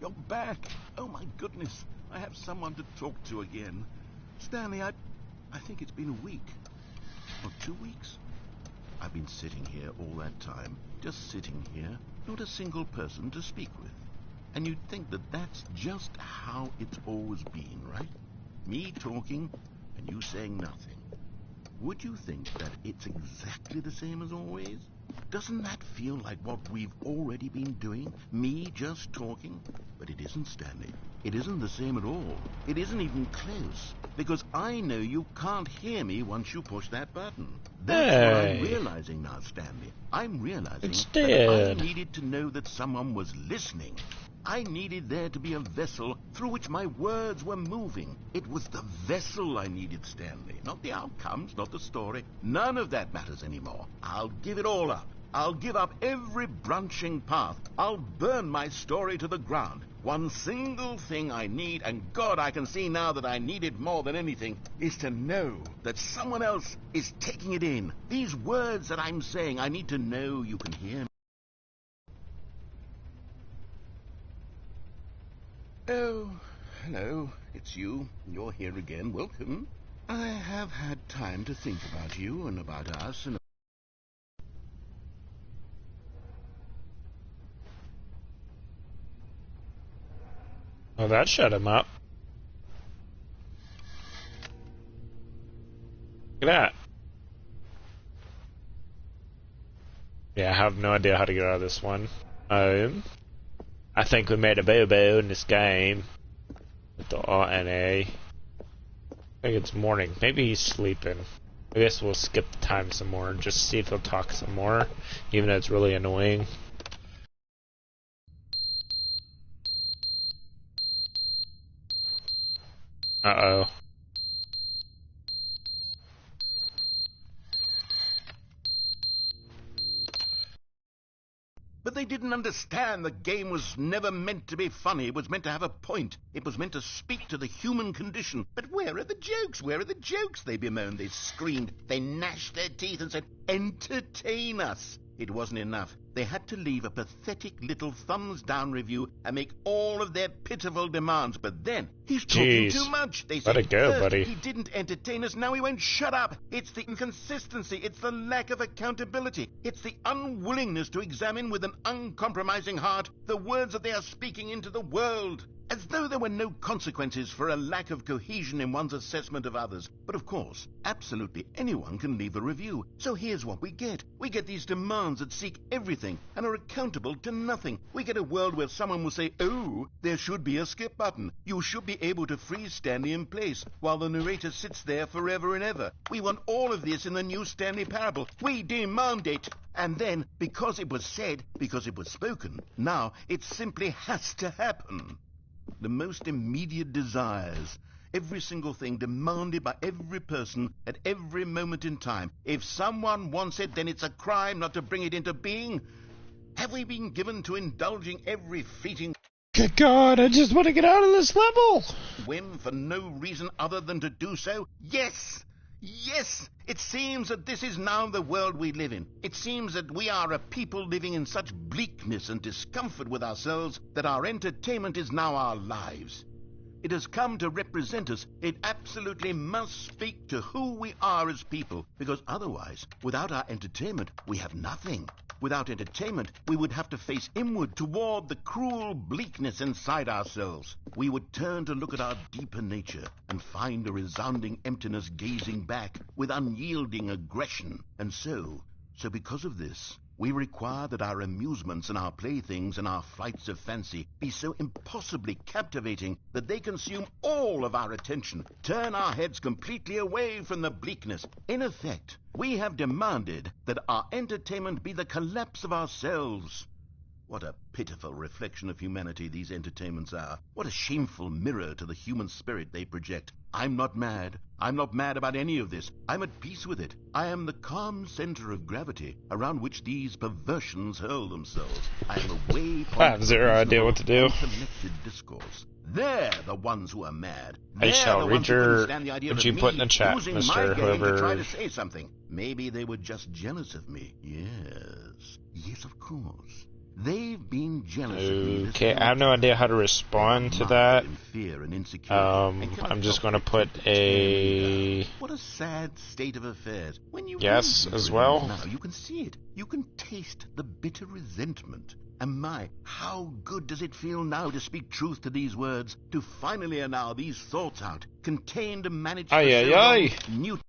You're back. Oh, my goodness. I have someone to talk to again. Stanley, I think it's been a week. Or 2 weeks. I've been sitting here all that time. Just sitting here. Not a single person to speak with. And you'd think that that's just how it's always been, right? Me talking... and you saying nothing. Would you think that it's exactly the same as always? Doesn't that feel like what we've already been doing? Me just talking? But it isn't, Stanley. It isn't the same at all. It isn't even close. Because I know you can't hear me once you push that button. That's what I'm realizing now, Stanley. I'm realizing that I needed to know that someone was listening. I needed there to be a vessel through which my words were moving. It was the vessel I needed, Stanley. Not the outcomes, not the story. None of that matters anymore. I'll give it all up. I'll give up every branching path. I'll burn my story to the ground. One single thing I need, and God, I can see now that I need it more than anything, is to know that someone else is taking it in. These words that I'm saying, I need to know you can hear me. Oh, hello, it's you. You're here again. Welcome. I have had time to think about you and about us and... Oh, that shut him up. Look at that. Yeah, I have no idea how to get out of this one. I think we made a boo-boo in this game. With the R-N-A. I think it's morning. Maybe he's sleeping. I guess we'll skip the time some more and just see if he'll talk some more. Even though it's really annoying. Uh-oh. But they didn't understand the game was never meant to be funny. It was meant to have a point. It was meant to speak to the human condition. But where are the jokes? Where are the jokes? They bemoaned, they screamed, they gnashed their teeth and said, entertain us. It wasn't enough. They had to leave a pathetic little thumbs-down review and make all of their pitiful demands. But then, he's talking too much. They said, let it go, first, buddy. He didn't entertain us, now he won't shut up. It's the inconsistency. It's the lack of accountability. It's the unwillingness to examine with an uncompromising heart the words that they are speaking into the world. As though there were no consequences for a lack of cohesion in one's assessment of others. But of course, absolutely anyone can leave a review. So here's what we get. We get these demands that seek everything and are accountable to nothing. We get a world where someone will say, oh, there should be a skip button. You should be able to freeze Stanley in place while the narrator sits there forever and ever. We want all of this in the new Stanley parable. We demand it. And then, because it was said, because it was spoken, now it simply has to happen. The most immediate desires, every single thing demanded by every person at every moment in time. If someone wants it, then it's a crime not to bring it into being. Have we been given to indulging every fleeting Good God, I just want to get out of this level! whim for no reason other than to do so? Yes! Yes! It seems that this is now the world we live in. It seems that we are a people living in such bleakness and discomfort with ourselves that our entertainment is now our lives. It has come to represent us. It absolutely must speak to who we are as people, because otherwise, without our entertainment, we have nothing. Without entertainment, we would have to face inward toward the cruel bleakness inside ourselves. We would turn to look at our deeper nature and find a resounding emptiness gazing back with unyielding aggression. And so because of this, we require that our amusements and our playthings and our flights of fancy be so impossibly captivating that they consume all of our attention, turn our heads completely away from the bleakness. In effect, we have demanded that our entertainment be the collapse of ourselves. What a pitiful reflection of humanity these entertainments are. What a shameful mirror to the human spirit they project. I'm not mad. I'm not mad about any of this. I'm at peace with it. I am the calm center of gravity around which these perversions hurl themselves. I am a way I have zero idea what to do. Unconnected discourse. They're the ones who are mad. I shall read your what you put in the chat, Mr. To try to Whoever. say something. Maybe they were just jealous of me. Yes, of course. They've been jealous of me. Okay, I have no idea how to respond to that. Fear and insecurity. I'm just going to put a What a sad state of affairs. When you yes read as it well. now, you can see it. You can taste the bitter resentment. And my, how good does it feel now to speak truth to these words, to finally allow these thoughts out, contained and managed for so long, new.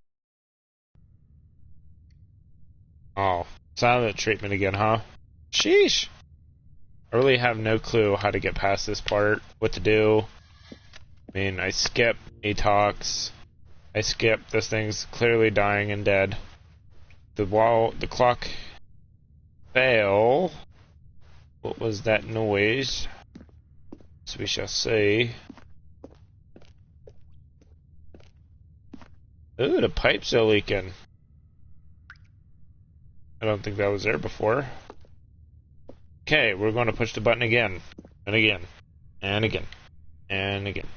Oh, silent treatment again, huh? Sheesh. I really have no clue how to get past this part, what to do. I mean, I skip, he talks. I skip, this thing's clearly dying and dead. The clock fell. What was that noise? So we shall see. Ooh, the pipes are leaking. I don't think that was there before. Okay, we're going to push the button again. And again. And again. And again.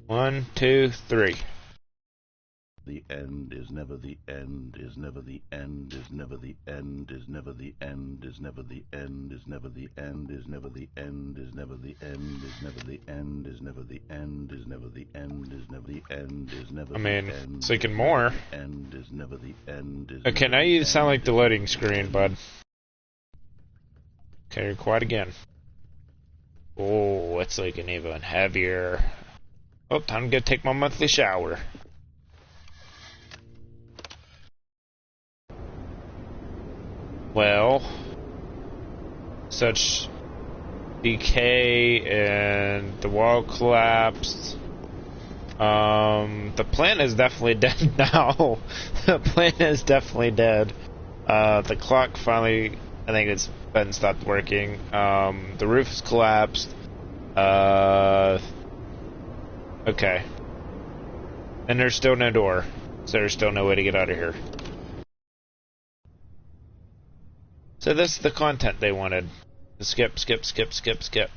1, 2, 3. The end is never the end, is never the end, is never the end, is never the end, is never the end, is never the end, is never the end, is never the end, is never the end, is never the end, is never the end, is never the end, is never I the mean, end. thinking more. End is never the end. Okay, now you sound like the loading screen, bud. Okay, you're quiet again. Oh, it's like an even heavier. Oh, time to go take my monthly shower. Well, such decay and the wall collapsed. The plant is definitely dead now. The plant is definitely dead. The clock finally, I think it's been stopped working. The roof is collapsed. Okay. And there's still no door, so there's still no way to get out of here. So this is the content they wanted. Skip, skip, skip, skip, skip.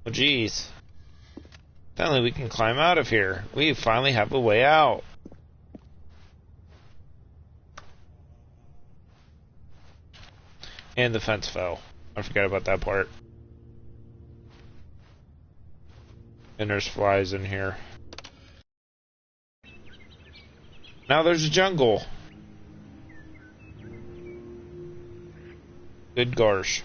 Oh jeez. Finally we can climb out of here. We finally have a way out. And the fence fell. I forgot about that part. And there's flies in here. Now there's a jungle. Good gosh.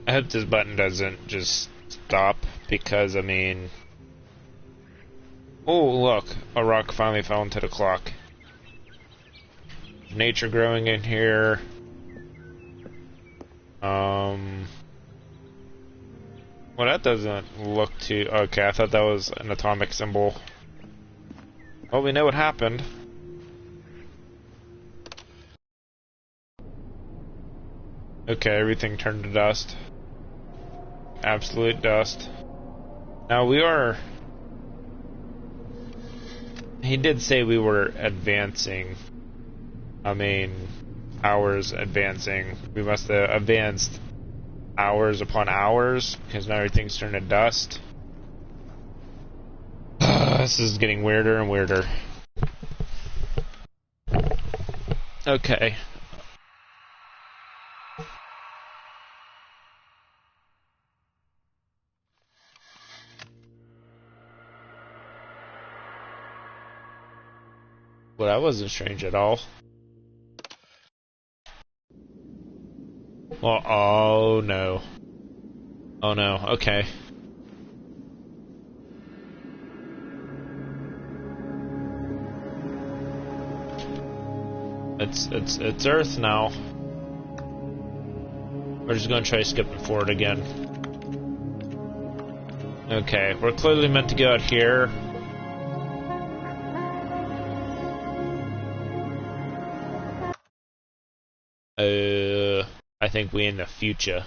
I hope this button doesn't just stop, because, I mean... Oh, look! A rock finally fell into the clock. Nature growing in here. Well, that doesn't look too... Okay, I thought that was an atomic symbol. Well, we know what happened. Okay, everything turned to dust. Absolute dust. Now we are... He did say we were advancing. I mean, hours advancing. We must have advanced hours upon hours, because now everything's turned to dust. This is getting weirder and weirder. Okay. Well, that wasn't strange at all. Well, oh no. Oh no, okay. It's Earth now. We're just gonna try skipping forward again. Okay, we're clearly meant to go out here. I think we in the future,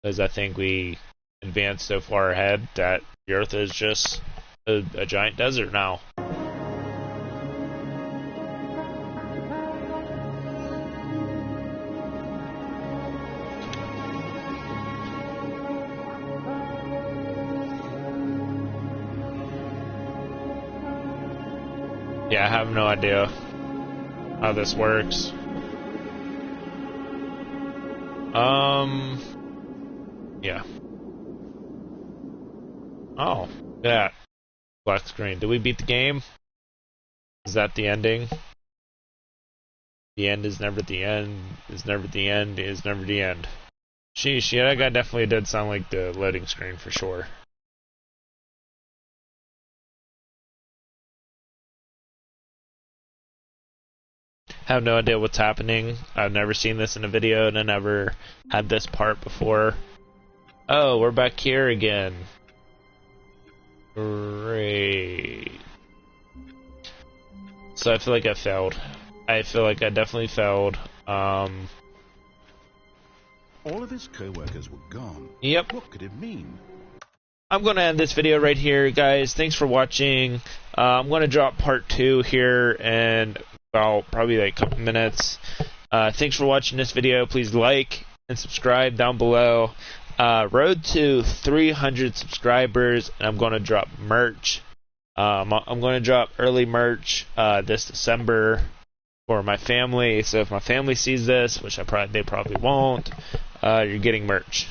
because I think we advanced so far ahead that the Earth is just a giant desert now. Yeah, I have no idea how this works. Yeah. Oh, that. Black screen. Did we beat the game? Is that the ending? The end is never the end, is never the end, is never the end. Sheesh, yeah, that guy definitely did sound like the loading screen for sure. Have no idea what's happening. I've never seen this in a video, and I never had this part before. Oh, we're back here again. Great. So I feel like I failed. I feel like I definitely failed. All of his co-workers were gone. Yep. What could it mean? I'm going to end this video right here, guys. Thanks for watching. I'm going to drop part 2 here in about probably like a couple minutes. Thanks for watching this video. Please like and subscribe down below. Road to 300 subscribers, and I'm going to drop merch. I'm going to drop early merch this December for my family. So if my family sees this, which they probably won't, you're getting merch.